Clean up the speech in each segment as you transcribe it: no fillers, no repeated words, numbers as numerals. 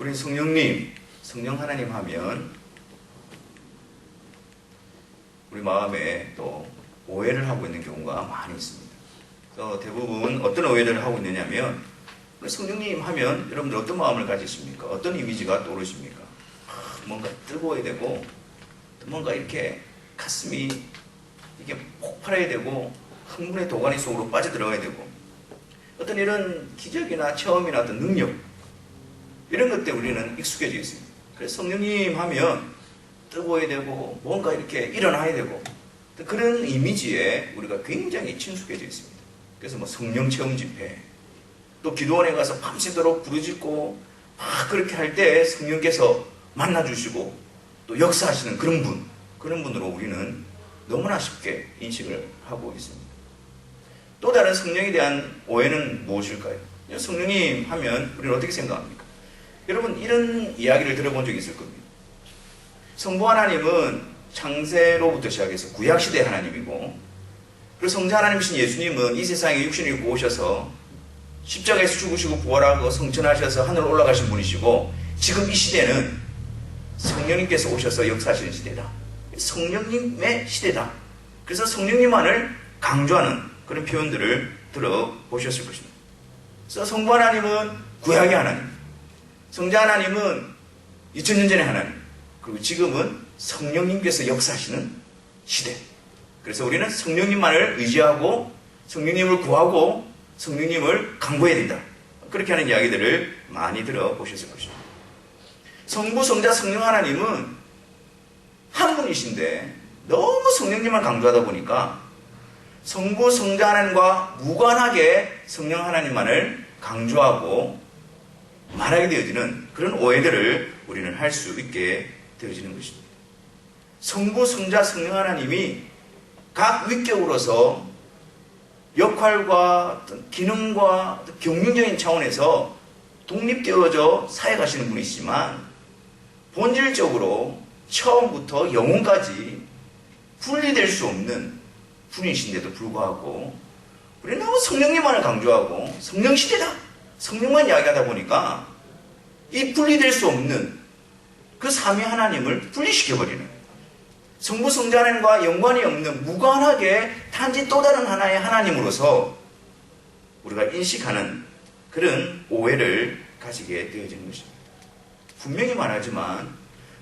우리 성령님, 성령 하나님 하면 우리 마음에 또 오해를 하고 있는 경우가 많이 있습니다. 그래서 대부분 어떤 오해를 하고 있느냐면, 우리 성령님 하면 여러분들 어떤 마음을 가지십니까? 어떤 이미지가 떠오르십니까? 뭔가 뜨거워야 되고, 뭔가 이렇게 가슴이 이게 폭발해야 되고, 흥분의 도가니 속으로 빠져들어가야 되고, 어떤 이런 기적이나 체험이나 어떤 능력, 이런 것 때문에 우리는 익숙해져 있습니다. 그래서 성령님 하면 뜨거워야 되고, 뭔가 이렇게 일어나야 되고, 그런 이미지에 우리가 굉장히 친숙해져 있습니다. 그래서 뭐 성령 체험 집회, 또 기도원에 가서 밤새도록 부르짖고 막 그렇게 할 때 성령께서 만나주시고 또 역사하시는 그런 분으로 우리는 너무나 쉽게 인식을 하고 있습니다. 또 다른 성령에 대한 오해는 무엇일까요? 성령님 하면 우리는 어떻게 생각합니까? 여러분, 이런 이야기를 들어본 적이 있을 겁니다. 성부 하나님은 창세로부터 시작해서 구약시대 하나님이고, 그리고 성자 하나님이신 예수님은 이 세상에 육신을 입고 오셔서 십자가에서 죽으시고 부활하고 성천하셔서 하늘로 올라가신 분이시고, 지금 이 시대는 성령님께서 오셔서 역사하시는 시대다. 성령님의 시대다. 그래서 성령님만을 강조하는 그런 표현들을 들어보셨을 것입니다. 그래서 성부 하나님은 구약의 하나님, 성자 하나님은 2000년 전의 하나님, 그리고 지금은 성령님께서 역사하시는 시대. 그래서 우리는 성령님만을 의지하고 성령님을 구하고 성령님을 강구해야 된다. 그렇게 하는 이야기들을 많이 들어보셨을 것입니다. 성부, 성자, 성령 하나님은 한 분이신데 너무 성령님만 강조하다 보니까 성부, 성자 하나님과 무관하게 성령 하나님만을 강조하고 말하게 되어지는 그런 오해들을 우리는 할 수 있게 되어지는 것입니다. 성부, 성자, 성령 하나님이 각 위격으로서 역할과 어떤 기능과 어떤 경륜적인 차원에서 독립되어져 사역하시는 분이시지만, 본질적으로 처음부터 영혼까지 분리될 수 없는 분이신데도 불구하고 우리는 너무 성령님만을 강조하고 성령 시대다, 성령만 이야기하다 보니까 이 분리될 수 없는 그 삼위 하나님을 분리시켜버리는, 성부 성자 하나님과 연관이 없는 무관하게 단지 또 다른 하나의 하나님으로서 우리가 인식하는 그런 오해를 가지게 되어지는 것입니다. 분명히 말하지만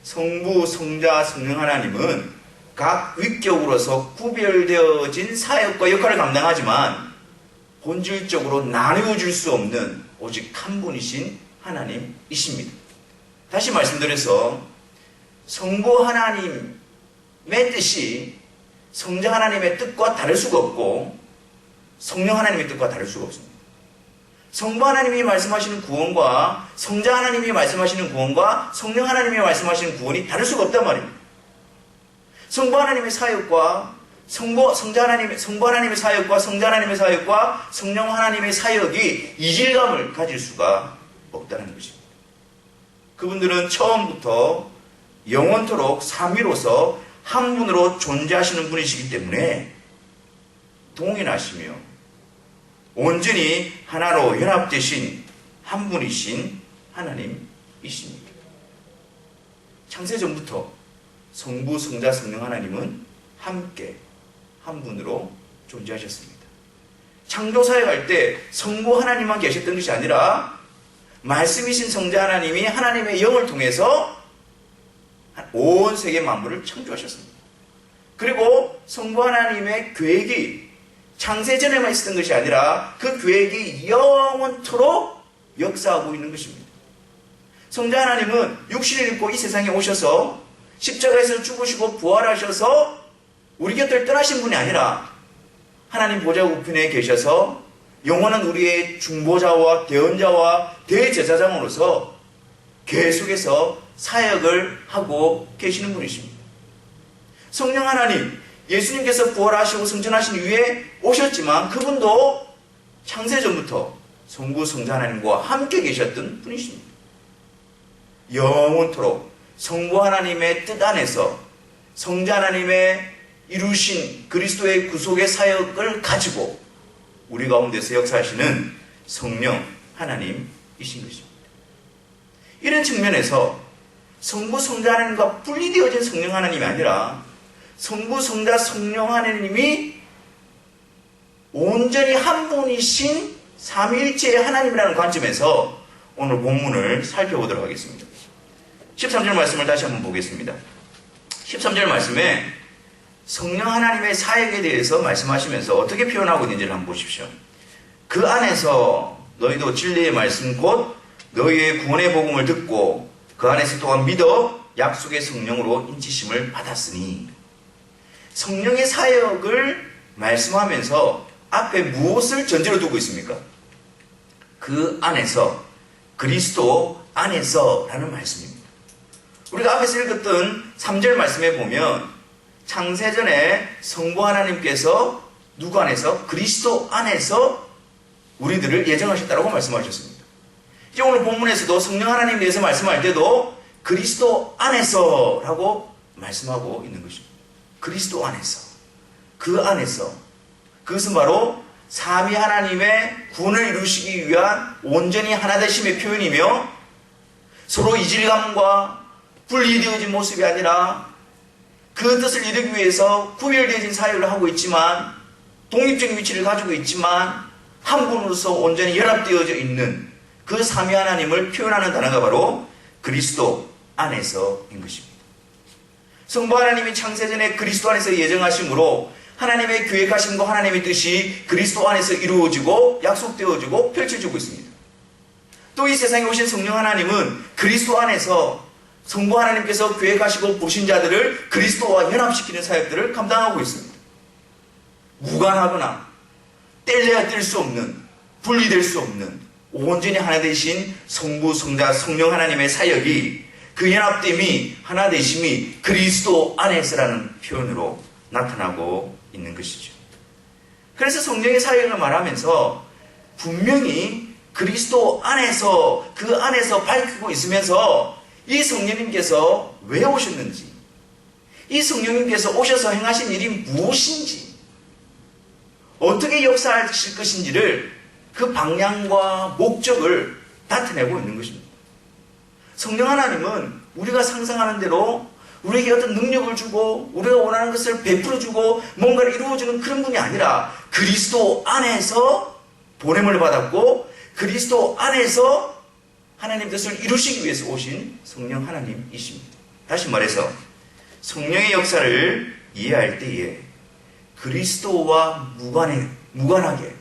성부, 성자, 성령 하나님은 각 위격으로서 구별되어진 사역과 역할을 감당하지만 본질적으로 나누어질 수 없는 오직 한 분이신 하나님이십니다. 다시 말씀드려서 성부 하나님의 뜻이 성자 하나님의 뜻과 다를 수가 없고 성령 하나님의 뜻과 다를 수가 없습니다. 성부 하나님이 말씀하시는 구원과 성자 하나님이 말씀하시는 구원과 성령 하나님이 말씀하시는 구원이 다를 수가 없단 말입니다. 성부 하나님의 사역과 성부 하나님의 사역과 성자 하나님의 사역과 성령 하나님의 사역이 이질감을 가질 수가 없다는 것입니다. 그분들은 처음부터 영원토록 삼위로서 한 분으로 존재하시는 분이시기 때문에 동일하시며 온전히 하나로 연합되신 한 분이신 하나님이십니다. 창세전부터 성부, 성자, 성령 하나님은 함께 한 분으로 존재하셨습니다. 창조사역할 때 성부 하나님만 계셨던 것이 아니라 말씀이신 성자 하나님이 하나님의 영을 통해서 온 세계 만물을 창조하셨습니다. 그리고 성부 하나님의 계획이 창세전에만 있었던 것이 아니라 그 계획이 영원토록 역사하고 있는 것입니다. 성자 하나님은 육신을 입고 이 세상에 오셔서 십자가에서 죽으시고 부활하셔서 우리 곁을 떠나신 분이 아니라 하나님 보좌 우편에 계셔서 영원한 우리의 중보자와 대언자와 대제사장으로서 계속해서 사역을 하고 계시는 분이십니다. 성령 하나님, 예수님께서 부활하시고 승천하신 이후에 오셨지만 그분도 창세전부터 성부 성자 하나님과 함께 계셨던 분이십니다. 영원토록 성부 하나님의 뜻 안에서 성자 하나님의 이루신 그리스도의 구속의 사역을 가지고 우리 가운데서 역사하시는 성령 하나님이신 것입니다. 이런 측면에서 성부, 성자 하나님과 분리되어진 성령 하나님이 아니라 성부, 성자, 성령 하나님이 온전히 한 분이신 삼위일체의 하나님이라는 관점에서 오늘 본문을 살펴보도록 하겠습니다. 13절 말씀을 다시 한번 보겠습니다. 13절 말씀에 성령 하나님의 사역에 대해서 말씀하시면서 어떻게 표현하고 있는지를 한번 보십시오. 그 안에서 너희도 진리의 말씀 곧 너희의 구원의 복음을 듣고 그 안에서 또한 믿어 약속의 성령으로 인치심을 받았으니, 성령의 사역을 말씀하면서 앞에 무엇을 전제로 두고 있습니까? 그 안에서, 그리스도 안에서 라는 말씀입니다. 우리가 앞에서 읽었던 3절 말씀에 보면 창세전에 성부 하나님께서 누구 안에서? 그리스도 안에서 우리들을 예정하셨다고 말씀하셨습니다. 이제 오늘 본문에서도 성령 하나님에 대해서 말씀할 때도 그리스도 안에서 라고 말씀하고 있는 것입니다. 그리스도 안에서, 그 안에서, 그것은 바로 삼위 하나님의 구원을 이루시기 위한 온전히 하나 되심의 표현이며, 서로 이질감과 분리되어진 모습이 아니라 그 뜻을 이루기 위해서 구별되어진 사역을 하고 있지만, 독립적인 위치를 가지고 있지만 한 분으로서 온전히 연합되어져 있는 그 삼위 하나님을 표현하는 단어가 바로 그리스도 안에서인 것입니다. 성부 하나님이 창세전에 그리스도 안에서 예정하심으로 하나님의 계획하심과 하나님의 뜻이 그리스도 안에서 이루어지고 약속되어지고 펼쳐지고 있습니다. 또 이 세상에 오신 성령 하나님은 그리스도 안에서 성부 하나님께서 계획하시고 부르신 자들을 그리스도와 연합시키는 사역들을 감당하고 있습니다. 무관하거나 뗄래야 뗄 수 없는, 분리될 수 없는 온전히 하나 되신 성부, 성자, 성령 하나님의 사역이, 그 연합됨이, 하나 되심이 그리스도 안에서라는 표현으로 나타나고 있는 것이죠. 그래서 성령의 사역을 말하면서 분명히 그리스도 안에서, 그 안에서 밝히고 있으면서 이 성령님께서 왜 오셨는지, 이 성령님께서 오셔서 행하신 일이 무엇인지, 어떻게 역사하실 것인지를 그 방향과 목적을 나타내고 있는 것입니다. 성령 하나님은 우리가 상상하는 대로 우리에게 어떤 능력을 주고 우리가 원하는 것을 베풀어주고 뭔가를 이루어주는 그런 분이 아니라 그리스도 안에서 보냄을 받았고 그리스도 안에서 하나님 뜻을 이루시기 위해서 오신 성령 하나님이십니다. 다시 말해서 성령의 역사를 이해할 때에 그리스도와 무관하게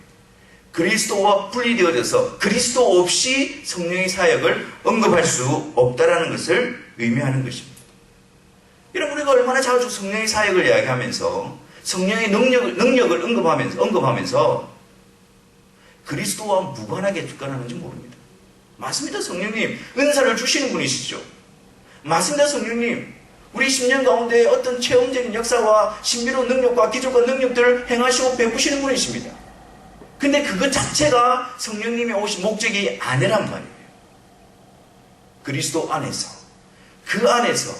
그리스도와 분리되어져서 그리스도 없이 성령의 사역을 언급할 수 없다라는 것을 의미하는 것입니다. 여러분, 우리가 얼마나 자주 성령의 사역을 이야기하면서 성령의 능력을 언급하면서 그리스도와 무관하게 접근하는지 모릅니다. 맞습니다. 성령님 은사를 주시는 분이시죠. 맞습니다. 성령님 우리 10년 가운데 어떤 체험적인 역사와 신비로운 능력과 기적과 능력들을 행하시고 베푸시는 분이십니다. 근데 그것 자체가 성령님이 오신 목적이 아니란 말이에요. 그리스도 안에서, 그 안에서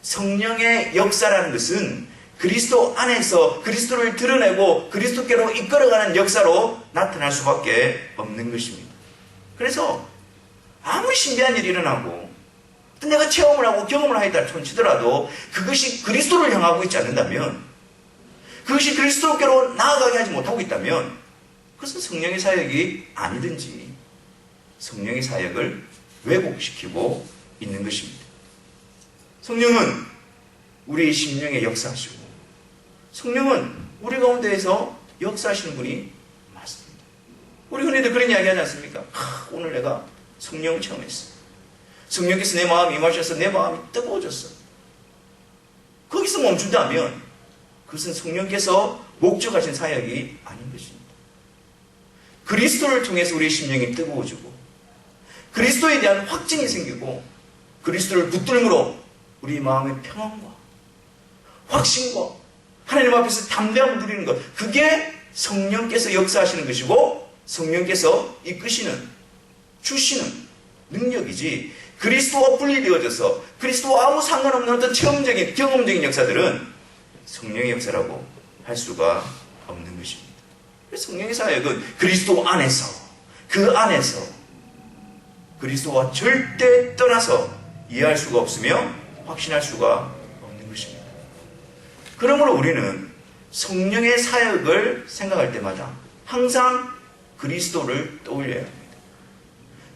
성령의 역사라는 것은 그리스도 안에서 그리스도를 드러내고 그리스도께로 이끌어가는 역사로 나타날 수밖에 없는 것입니다. 그래서 아무리 신비한 일이 일어나고 내가 체험을 하고 경험을 하였다 치더라도 그것이 그리스도를 향하고 있지 않는다면, 그것이 그리스도께로 나아가게 하지 못하고 있다면 그것은 성령의 사역이 아니든지 성령의 사역을 왜곡시키고 있는 것입니다. 성령은 우리의 심령에 역사하시고 성령은 우리 가운데에서 역사하시는 분이 맞습니다. 우리 흔히들 그런 이야기 하지 않습니까? 오늘 내가 성령을 체험했어. 성령께서 내 마음에 임하셔서 내 마음이 뜨거워졌어. 거기서 멈춘다면 그것은 성령께서 목적하신 사역이 아닌 것입니다. 그리스도를 통해서 우리의 심령이 뜨거워지고 그리스도에 대한 확증이 생기고 그리스도를 붙들므로 우리 마음의 평안과 확신과 하나님 앞에서 담대함을 누리는 것, 그게 성령께서 역사하시는 것이고 성령께서 이끄시는, 주시는 능력이지, 그리스도와 분리되어져서 그리스도와 아무 상관없는 어떤 체험적인, 경험적인 역사들은 성령의 역사라고 할 수가 없는 것입니다. 성령의 사역은 그리스도 안에서, 그 안에서 그리스도와 절대 떠나서 이해할 수가 없으며 확신할 수가 없는 것입니다. 그러므로 우리는 성령의 사역을 생각할 때마다 항상 그리스도를 떠올려야 합니다.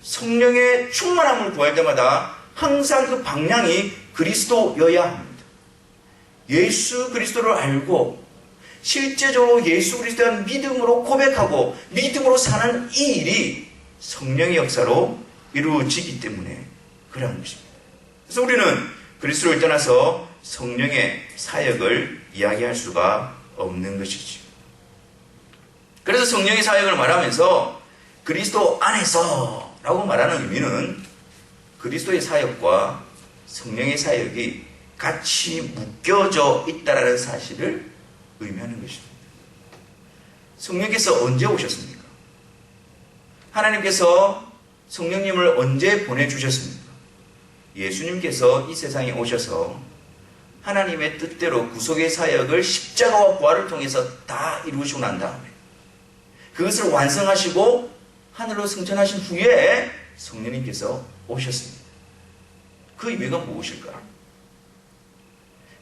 성령의 충만함을 구할 때마다 항상 그 방향이 그리스도여야 합니다. 예수 그리스도를 알고 실제적으로 예수 그리스도에 대한 믿음으로 고백하고 믿음으로 사는 이 일이 성령의 역사로 이루어지기 때문에 그러한 것입니다. 그래서 우리는 그리스도를 떠나서 성령의 사역을 이야기할 수가 없는 것이죠. 그래서 성령의 사역을 말하면서 그리스도 안에서 라고 말하는 의미는 그리스도의 사역과 성령의 사역이 같이 묶여져 있다는 사실을 의미하는 것입니다. 성령께서 언제 오셨습니까? 하나님께서 성령님을 언제 보내주셨습니까? 예수님께서 이 세상에 오셔서 하나님의 뜻대로 구속의 사역을 십자가와 부활을 통해서 다 이루시고 난 다음에 그것을 완성하시고 하늘로 승천하신 후에 성령님께서 오셨습니다. 그 의미가 무엇일까요?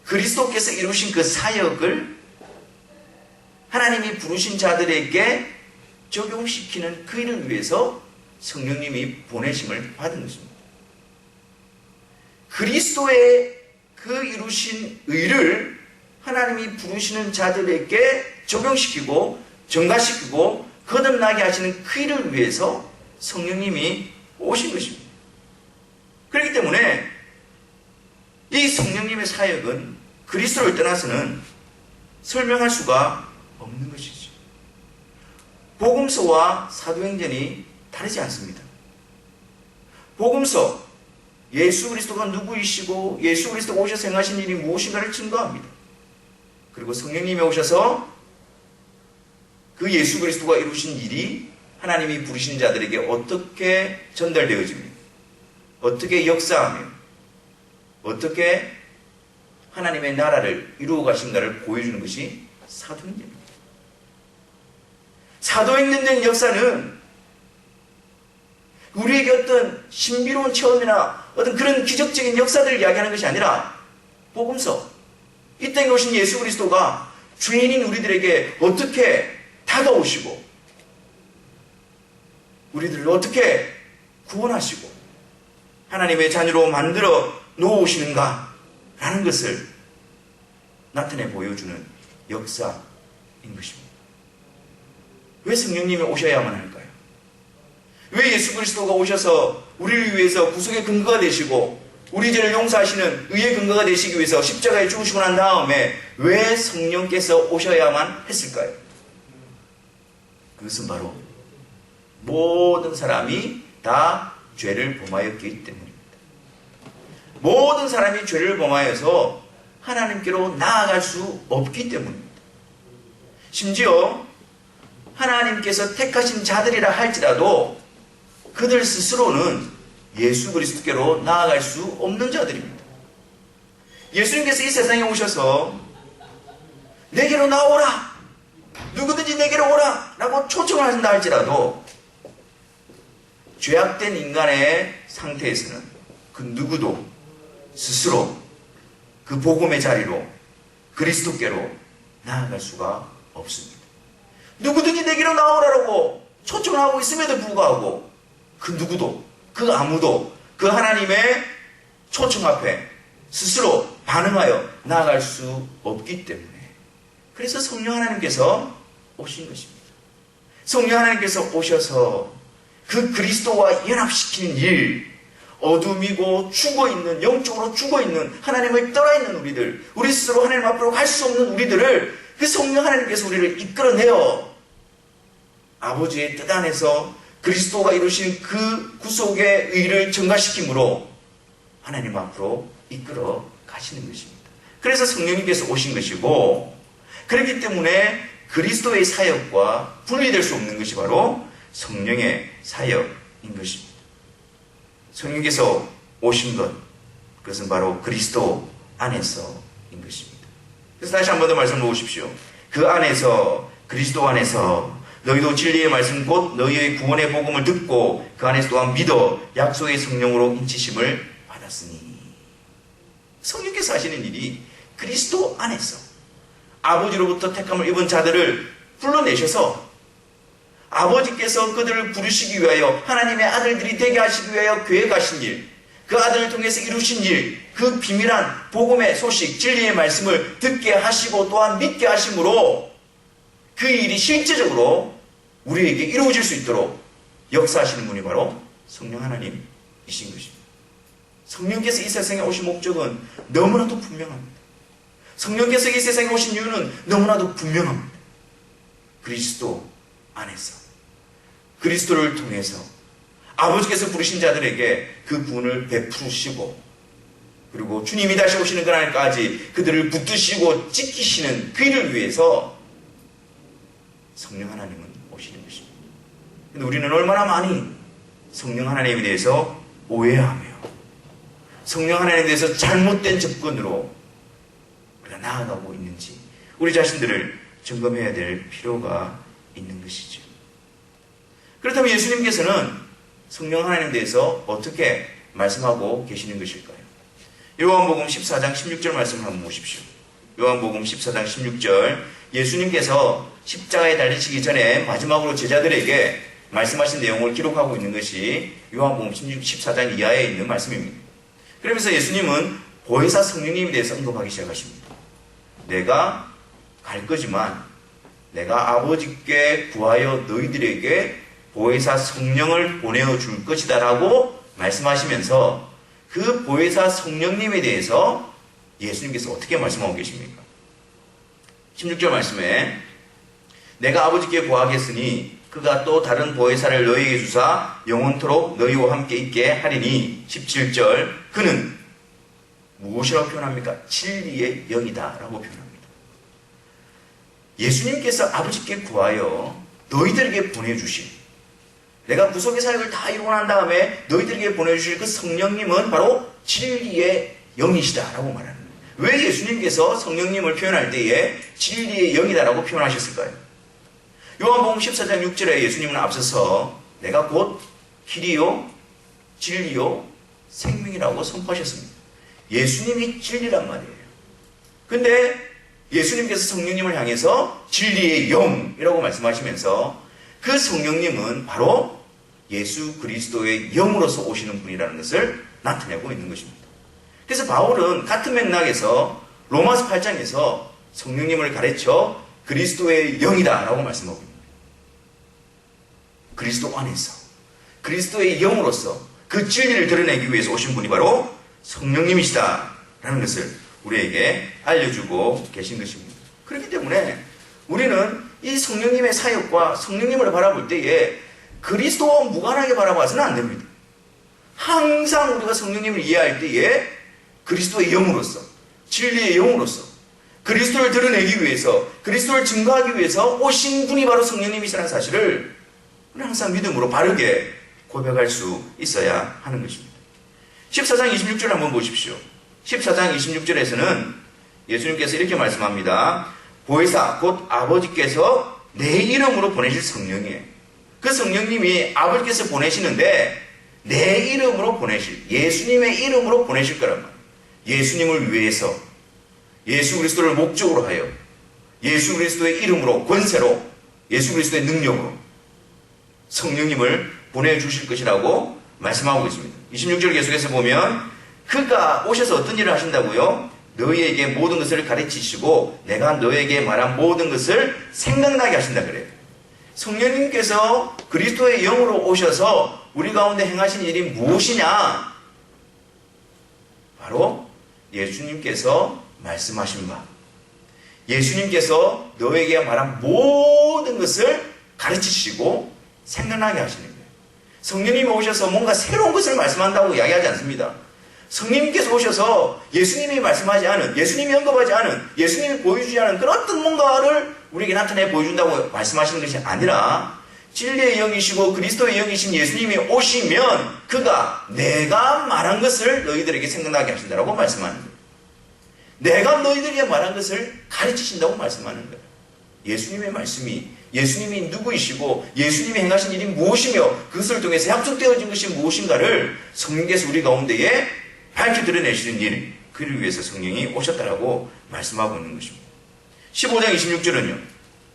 그리스도께서 이루신 그 사역을 하나님이 부르신 자들에게 적용시키는 그 일을 위해서 성령님이 보내심을 받은 것입니다. 그리스도의 그 이루신 의를 하나님이 부르시는 자들에게 적용시키고 전가시키고 거듭나게 하시는 그 일을 위해서 성령님이 오신 것입니다. 그렇기 때문에 이 성령님의 사역은 그리스도를 떠나서는 설명할 수가 없는 것이죠. 복음서와 사도행전이 다르지 않습니다. 복음서, 예수 그리스도가 누구이시고 예수 그리스도가 오셔서 행하신 일이 무엇인가를 증거합니다. 그리고 성령님이 오셔서 그 예수 그리스도가 이루신 일이 하나님이 부르신 자들에게 어떻게 전달되어집니까? 어떻게 역사하며 어떻게 하나님의 나라를 이루어 가신가를 보여주는 것이 사도행전입니다. 사도행전적인 역사는 우리에게 어떤 신비로운 체험이나 어떤 그런 기적적인 역사들을 이야기하는 것이 아니라 복음서, 이 땅에 오신 예수 그리스도가 죄인인 우리들에게 어떻게 다가오시고 우리들을 어떻게 구원하시고 하나님의 자녀로 만들어 놓으시는가 라는 것을 나타내 보여주는 역사인 것입니다. 왜 성령님이 오셔야만 할까요? 왜 예수 그리스도가 오셔서 우리를 위해서 구속의 근거가 되시고 우리 죄를 용서하시는 의의 근거가 되시기 위해서 십자가에 죽으시고 난 다음에 왜 성령께서 오셔야만 했을까요? 그것은 바로 모든 사람이 다 죄를 범하였기 때문입니다. 모든 사람이 죄를 범하여서 하나님께로 나아갈 수 없기 때문입니다. 심지어 하나님께서 택하신 자들이라 할지라도 그들 스스로는 예수 그리스도께로 나아갈 수 없는 자들입니다. 예수님께서 이 세상에 오셔서 내게로 나오라, 누구든지 내게로 오라 라고 초청을 하신다 할지라도 죄악된 인간의 상태에서는 그 누구도 스스로 그 복음의 자리로 그리스도께로 나아갈 수가 없습니다. 누구든지 내게로 나오라고 초청을 하고 있음에도 불구하고 그 누구도, 그 아무도 그 하나님의 초청 앞에 스스로 반응하여 나아갈 수 없기 때문에 그래서 성령 하나님께서 오신 것입니다. 성령 하나님께서 오셔서 그 그리스도와 연합시키는 일, 어둠이고 죽어있는, 영적으로 죽어있는, 하나님을 떠나있는 우리들, 우리 스스로 하나님 앞으로 갈 수 없는 우리들을 그 성령 하나님께서 우리를 이끌어내어 아버지의 뜻 안에서 그리스도가 이루신 그 구속의 의를 증가시킴으로 하나님 앞으로 이끌어 가시는 것입니다. 그래서 성령님께서 오신 것이고, 그렇기 때문에 그리스도의 사역과 분리될 수 없는 것이 바로 성령의 사역인 것입니다. 성령께서 오신 것, 그것은 바로 그리스도 안에서인 것입니다. 그래서 다시 한 번 더 말씀해 보십시오. 그 안에서, 그리스도 안에서 너희도 진리의 말씀 곧 너희의 구원의 복음을 듣고 그 안에서 또한 믿어 약속의 성령으로 인치심을 받았으니. 성령께서 하시는 일이 그리스도 안에서 아버지로부터 택함을 입은 자들을 불러내셔서 아버지께서 그들을 부르시기 위하여 하나님의 아들들이 되게 하시기 위하여 계획하신 일, 그 아들을 통해서 이루신 일, 그 비밀한 복음의 소식, 진리의 말씀을 듣게 하시고 또한 믿게 하심으로 그 일이 실제적으로 우리에게 이루어질 수 있도록 역사하시는 분이 바로 성령 하나님이신 것입니다. 성령께서 이 세상에 오신 목적은 너무나도 분명합니다. 성령께서 이 세상에 오신 이유는 너무나도 분명합니다. 그리스도 안에서, 그리스도를 통해서 아버지께서 부르신 자들에게 그 구원을 베푸시고, 그리고 주님이 다시 오시는 그날까지 그들을 붙드시고 지키시는 그 일을 위해서 성령 하나님은 오시는 것입니다. 근데 우리는 얼마나 많이 성령 하나님에 대해서 오해하며 성령 하나님에 대해서 잘못된 접근으로 우리가 나아가고 있는지 우리 자신들을 점검해야 될 필요가 있는 것이죠. 그렇다면 예수님께서는 성령 하나님에 대해서 어떻게 말씀하고 계시는 것일까요? 요한복음 14장 16절 말씀을 한번 보십시오. 요한복음 14장 16절, 예수님께서 십자가에 달리시기 전에 마지막으로 제자들에게 말씀하신 내용을 기록하고 있는 것이 요한복음 14장 이하에 있는 말씀입니다. 그러면서 예수님은 보혜사 성령님에 대해서 언급하기 시작하십니다. 내가 갈 거지만 내가 아버지께 구하여 너희들에게 보혜사 성령을 보내어 줄 것이다 라고 말씀하시면서 그 보혜사 성령님에 대해서 예수님께서 어떻게 말씀하고 계십니까? 16절 말씀에 내가 아버지께 구하겠으니 그가 또 다른 보혜사를 너희에게 주사 영원토록 너희와 함께 있게 하리니. 17절, 그는 무엇이라고 표현합니까? 진리의 영이다 라고 표현합니다. 예수님께서 아버지께 구하여 너희들에게 보내주신, 내가 구속의 사역을 다 이루고 난 다음에 너희들에게 보내주실 그 성령님은 바로 진리의 영이시다 라고 말하는 거예요. 왜 예수님께서 성령님을 표현할 때에 진리의 영이다라고 표현하셨을까요? 요한복음 14장 6절에 예수님은 앞서서 내가 곧 길이요 진리요 생명이라고 선포하셨습니다. 예수님이 진리란 말이에요. 근데 예수님께서 성령님을 향해서 진리의 영이라고 말씀하시면서 그 성령님은 바로 예수 그리스도의 영으로서 오시는 분이라는 것을 나타내고 있는 것입니다. 그래서 바울은 같은 맥락에서 로마서 8장에서 성령님을 가르쳐 그리스도의 영이다 라고 말씀하고 있습니다. 그리스도 안에서 그리스도의 영으로서 그 진리를 드러내기 위해서 오신 분이 바로 성령님이시다 라는 것을 우리에게 알려주고 계신 것입니다. 그렇기 때문에 우리는 이 성령님의 사역과 성령님을 바라볼 때에 그리스도와 무관하게 바라봐서는 안 됩니다. 항상 우리가 성령님을 이해할 때에 그리스도의 영으로서, 진리의 영으로서 그리스도를 드러내기 위해서, 그리스도를 증거하기 위해서 오신 분이 바로 성령님이시라는 사실을 우리는 항상 믿음으로 바르게 고백할 수 있어야 하는 것입니다. 14장 26절 한번 보십시오. 14장 26절에서는 예수님께서 이렇게 말씀합니다. 보혜사 곧 아버지께서 내 이름으로 보내실 성령이에요. 그 성령님이 아버지께서 보내시는데 내 이름으로 보내실, 예수님의 이름으로 보내실 거란 말이에요. 예수님을 위해서, 예수 그리스도를 목적으로 하여, 예수 그리스도의 이름으로, 권세로, 예수 그리스도의 능력으로 성령님을 보내주실 것이라고 말씀하고 있습니다. 26절 계속해서 보면 그가 오셔서 어떤 일을 하신다고요? 너희에게 모든 것을 가르치시고 내가 너희에게 말한 모든 것을 생각나게 하신다 그래요. 성령님께서 그리스도의 영으로 오셔서 우리 가운데 행하신 일이 무엇이냐? 바로 예수님께서 말씀하신 바, 예수님께서 너에게 말한 모든 것을 가르치시고 생각나게 하시는 거예요. 성령님이 오셔서 뭔가 새로운 것을 말씀한다고 이야기하지 않습니다. 성령님께서 오셔서 예수님이 말씀하지 않은, 예수님이 언급하지 않은, 예수님이 보여주지 않은 그런 어떤 뭔가를 우리에게 나타내 보여준다고 말씀하시는 것이 아니라 진리의 영이시고 그리스도의 영이신 예수님이 오시면 그가 내가 말한 것을 너희들에게 생각나게 하신다라고 말씀하는 거예요. 내가 너희들에게 말한 것을 가르치신다고 말씀하는 거예요. 예수님의 말씀이, 예수님이 누구이시고 예수님이 행하신 일이 무엇이며 그것을 통해서 약속되어진 것이 무엇인가를 성령께서 우리 가운데에 밝히 드러내시는 일, 그를 위해서 성령이 오셨다라고 말씀하고 있는 것입니다. 15장 26절은요.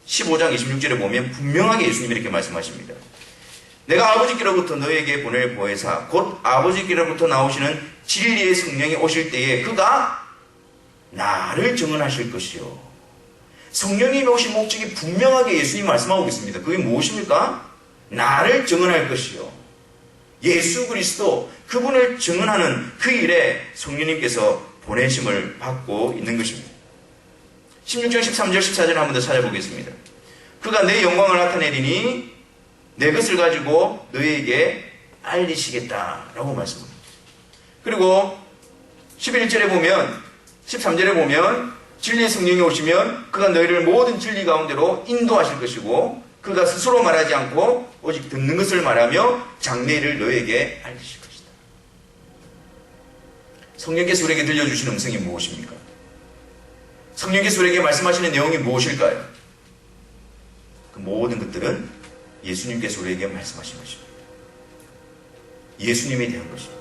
15장 26절에 보면 분명하게 예수님이 이렇게 말씀하십니다. 내가 아버지께로부터 너에게 보낼 보혜사 곧 아버지께로부터 나오시는 진리의 성령이 오실 때에 그가 나를 증언하실 것이요. 성령님이 오신 목적이 분명하게 예수님이 말씀하고 있습니다. 그게 무엇입니까? 나를 증언할 것이요. 예수 그리스도 그분을 증언하는 그 일에 성령님께서 보내심을 받고 있는 것입니다. 16장 13절 14절 한 번 더 찾아보겠습니다. 그가 내 영광을 나타내리니 내 것을 가지고 너희에게 알리시겠다라고 말씀합니다. 그리고 11절에 보면 13절에 보면 진리의 성령이 오시면 그가 너희를 모든 진리 가운데로 인도하실 것이고 그가 스스로 말하지 않고 오직 듣는 것을 말하며 장래일을 너희에게 알리실 것이다. 성령께서 우리에게 들려주신 음성이 무엇입니까? 성령께서 우리에게 말씀하시는 내용이 무엇일까요? 그 모든 것들은 예수님께서 우리에게 말씀하신 것입니다. 예수님에 대한 것입니다.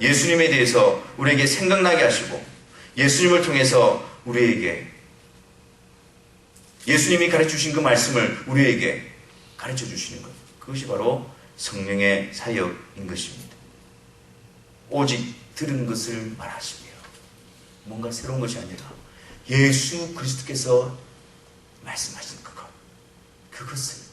예수님에 대해서 우리에게 생각나게 하시고 예수님을 통해서 우리에게 예수님이 가르쳐주신 그 말씀을 우리에게 가르쳐주시는 것, 그것이 바로 성령의 사역인 것입니다. 오직 들은 것을 말하시며 뭔가 새로운 것이 아니라 예수 그리스도께서 말씀하신 그것을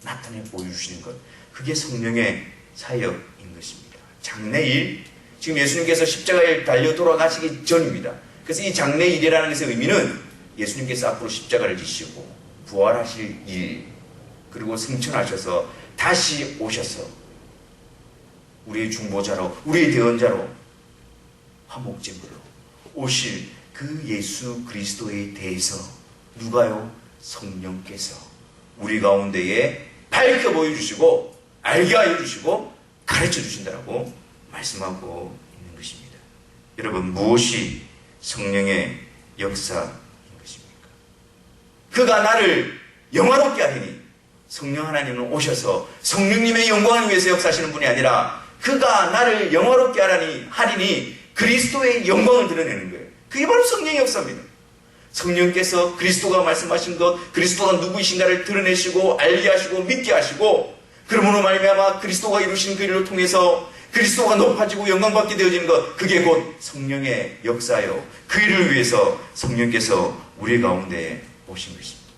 나타내 보여주시는 것, 그게 성령의 사역인 것입니다. 장래일, 지금 예수님께서 십자가에 달려 돌아가시기 전입니다. 그래서 이 장래일이라는 것의 의미는 예수님께서 앞으로 십자가를 지시고 부활하실 일, 그리고 승천하셔서 다시 오셔서 우리의 중보자로, 우리의 대언자로, 화목제물로 오실 그 예수 그리스도에 대해서 누가요? 성령께서 우리 가운데에 밝혀 보여주시고 알게 하여 주시고 가르쳐 주신다라고 말씀하고 있는 것입니다. 여러분, 무엇이 성령의 역사인 것입니까? 그가 나를 영화롭게 하리니, 성령 하나님은 오셔서 성령님의 영광을 위해서 역사하시는 분이 아니라 그가 나를 영화롭게 하리니 그리스도의 영광을 드러내는 거예요. 그게 바로 성령의 역사입니다. 성령께서 그리스도가 말씀하신 것, 그리스도가 누구이신가를 드러내시고 알게 하시고 믿게 하시고, 그러므로 말미암아 그리스도가 이루신 그 일을 통해서 그리스도가 높아지고 영광받게 되어지는 것, 그게 곧 성령의 역사요. 그 일을 위해서 성령께서 우리 가운데 오신 것입니다.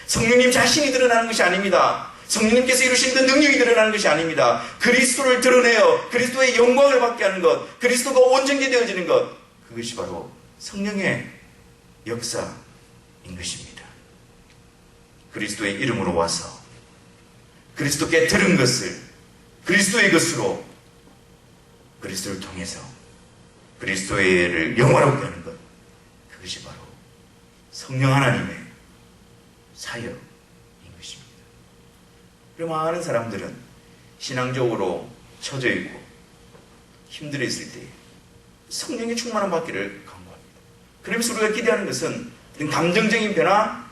성령님 자신이 드러나는 것이 아닙니다. 성령님께서 이루신 그 능력이 드러나는 것이 아닙니다. 그리스도를 드러내어 그리스도의 영광을 받게 하는 것, 그리스도가 온전히 되어지는 것, 그것이 바로 성령의 역사인 것입니다. 그리스도의 이름으로 와서 그리스도께 들은 것을 그리스도의 것으로, 그리스도를 통해서 그리스도를 영화롭게 하는 것, 그것이 바로 성령 하나님의 사역인 것입니다. 그리고 많은 사람들은 신앙적으로 처져 있고 힘들어 있을 때 성령의 충만함 받기를 간구합니다. 그러면서 우리가 기대하는 것은 어떤 감정적인 변화,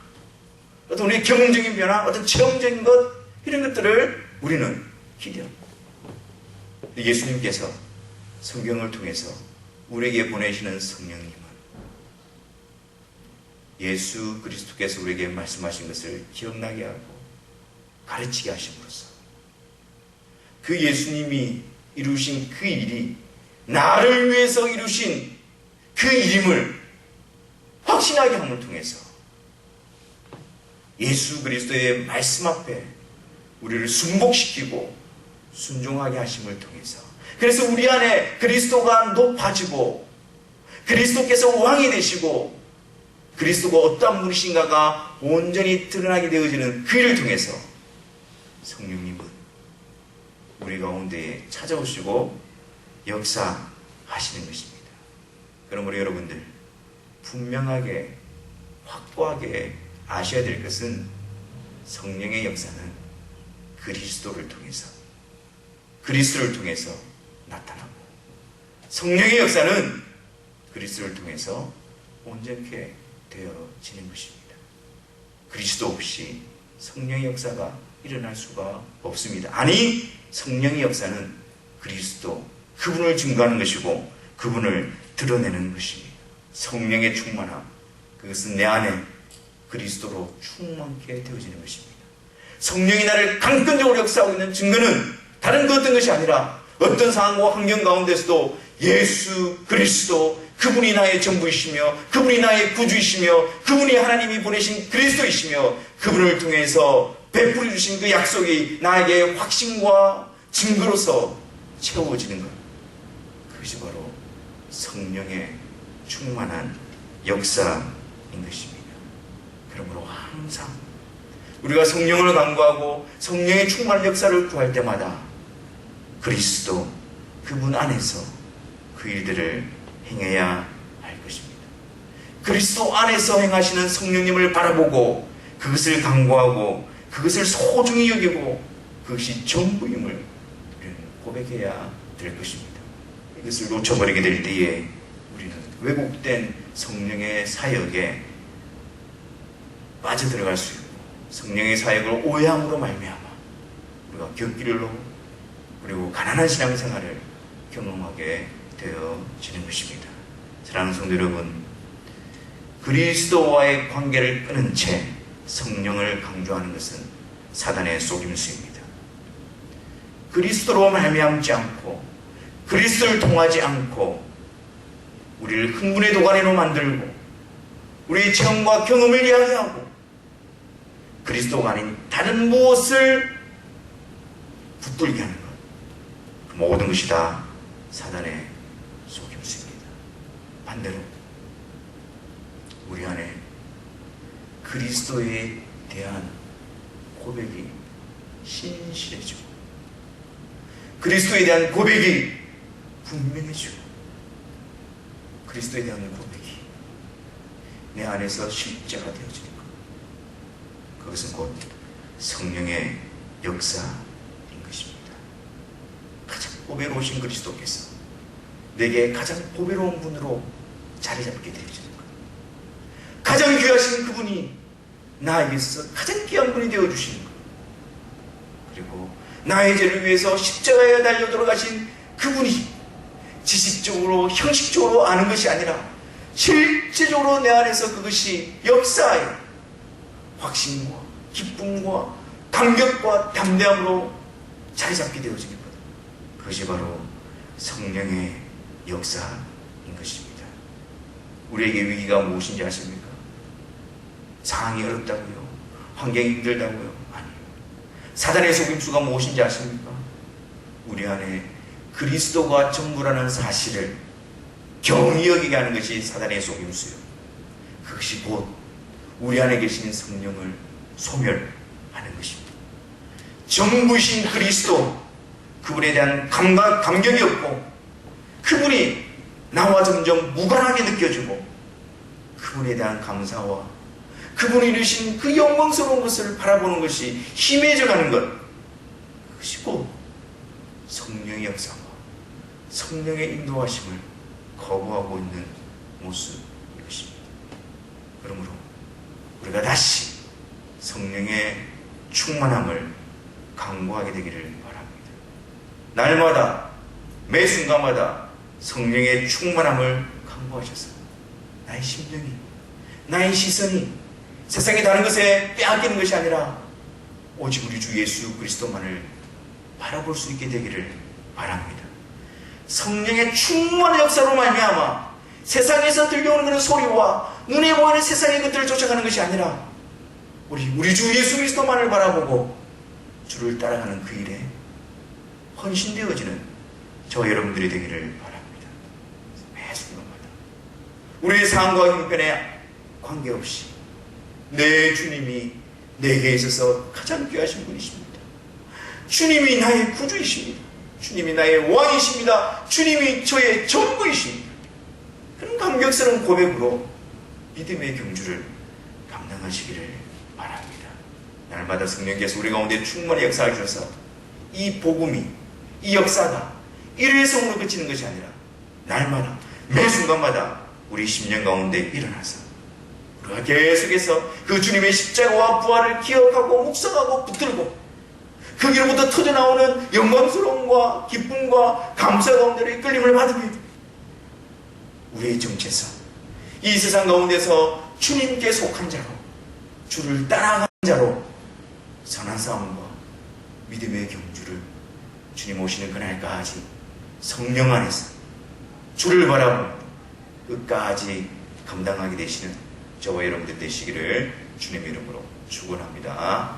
어떤 우리의 경험적인 변화, 어떤 체험적인 것, 이런 것들을 우리는 기대합니다. 예수님께서 성경을 통해서 우리에게 보내시는 성령님은 예수 그리스도께서 우리에게 말씀하신 것을 기억나게 하고 가르치게 하심으로써 그 예수님이 이루신 그 일이 나를 위해서 이루신 그 일임을 확신하게 함을 통해서 예수 그리스도의 말씀 앞에 우리를 순복시키고 순종하게 하심을 통해서, 그래서 우리 안에 그리스도가 높아지고 그리스도께서 왕이 되시고 그리스도가 어떠한 분이신가가 온전히 드러나게 되어지는 그 일을 통해서 성령님은 우리 가운데에 찾아오시고 역사하시는 것입니다. 그럼 우리 여러분들 분명하게 확고하게 아셔야 될 것은 성령의 역사는 그리스도를 통해서 나타나고, 성령의 역사는 그리스도를 통해서 온전케 되어지는 것입니다. 그리스도 없이 성령의 역사가 일어날 수가 없습니다. 아니, 성령의 역사는 그리스도, 그분을 증거하는 것이고 그분을 드러내는 것입니다. 성령의 충만함, 그것은 내 안에 그리스도로 충만케 되어지는 것입니다. 성령이 나를 강권적으로 역사하고 있는 증거는 다른 그 어떤 것이 아니라 어떤 상황과 환경 가운데서도 예수 그리스도, 그분이 나의 전부이시며 그분이 나의 구주이시며 그분이 하나님이 보내신 그리스도이시며 그분을 통해서 베풀어 주신 그 약속이 나에게 확신과 증거로서 채워지는 것, 그것이 바로 성령의 충만한 역사인 것입니다. 그러므로 항상 우리가 성령을 간구하고 성령의 충만한 역사를 구할 때마다 그리스도, 그분 안에서 그 일들을 행해야 할 것입니다. 그리스도 안에서 행하시는 성령님을 바라보고 그것을 간구하고 그것을 소중히 여기고 그것이 전부임을 우리는 고백해야 될 것입니다. 이것을 놓쳐버리게 될 때에 우리는 왜곡된 성령의 사역에 빠져들어갈 수 있고 성령의 사역을 오해함으로 말미암아 우리가 곁길을 놓고 그리고 가난한 신앙생활을 경험하게 되어지는 것입니다. 사랑하는 성도 여러분, 그리스도와의 관계를 끊은 채 성령을 강조하는 것은 사단의 속임수입니다. 그리스도로 말미암지 않고 그리스도를 통하지 않고 우리를 흥분의 도가니로 만들고 우리의 체험과 경험을 이야기하고 그리스도가 아닌 다른 무엇을 붙들게 하는 것, 그 모든 것이 다 사단의 속임수입니다. 반대로 우리 안에 그리스도에 대한 고백이 신실해지고 그리스도에 대한 고백이 분명해지고 그리스도에 대한 고백이 내 안에서 실제가 되어지는 것, 그것은 곧 성령의 역사인 것입니다. 가장 보배로우신 그리스도께서 내게 가장 보배로운 분으로 자리 잡게 되어지는 것, 가장 귀하신 그분이 나에게 있어서 가장 귀한 분이 되어주시는 것, 그리고 나의 죄를 위해서 십자가에 달려 돌아가신 그분이 지식적으로 형식적으로 아는 것이 아니라 실제적으로 내 안에서 그것이 역사하여 확신과 기쁨과 감격과 담대함으로 자리 잡게 되어지는 것, 그것이 바로 성령의 역사인 것입니다. 우리에게 위기가 무엇인지 아십니까? 상황이 어렵다고요? 환경이 힘들다고요? 아니요. 사단의 속임수가 무엇인지 아십니까? 우리 안에 그리스도가 전부라는 사실을 경히 여기게 하는 것이 사단의 속임수요. 그것이 곧 우리 안에 계신 성령을 소멸하는 것입니다. 전부이신 그리스도, 그분에 대한 감격이 없고 그분이 나와 점점 무관하게 느껴지고 그분에 대한 감사와 그분이 이루신 그 영광스러운 것을 바라보는 것이 희미해져가는 것, 그것이 곧 성령의 역사와 성령의 인도하심을 거부하고 있는 모습인 것입니다. 그러므로 우리가 다시 성령의 충만함을 강구하게 되기를 바랍니다. 날마다 매 순간마다 성령의 충만함을 강구하셔서 나의 심령이, 나의 시선이 세상의 다른 것에 빼앗기는 것이 아니라 오직 우리 주 예수 그리스도만을 바라볼 수 있게 되기를 바랍니다. 성령의 충만한 역사로 말미암아 세상에서 들려오는 그런 소리와 눈에 보이는 세상의 것들을 쫓아가는 것이 아니라 우리 주 예수 그리스도만을 바라보고 주를 따라가는 그 일에 헌신되어지는 저와 여러분들이 되기를 바랍니다. 매 순간마다 우리의 상황과 형편에 관계없이 내 주님이 내게 있어서 가장 귀하신 분이십니다. 주님이 나의 구주이십니다. 주님이 나의 왕이십니다. 주님이 저의 전부이십니다. 그런 감격스러운 고백으로 믿음의 경주를 감당하시기를 바랍니다. 날마다 성령께서 우리 가운데 충만히 역사하셔서 이 복음이, 이 역사가 일회성으로 그치는 것이 아니라 날마다 매 순간마다 우리 심령 가운데 일어나서 우리가 계속해서 그 주님의 십자가와 부활을 기억하고 묵상하고 붙들고 그 길로부터 터져나오는 영광스러움과 기쁨과 감사 가운데 이끌림을 받으며 우리의 정체성, 이 세상 가운데서 주님께 속한 자로, 주를 따라가는 자로 선한 싸움과 믿음의 경주를 주님 오시는 그날까지 성령 안에서 주를 바라보며 끝까지 감당하게 되시는 저와 여러분들 되시기를 주님의 이름으로 축원합니다.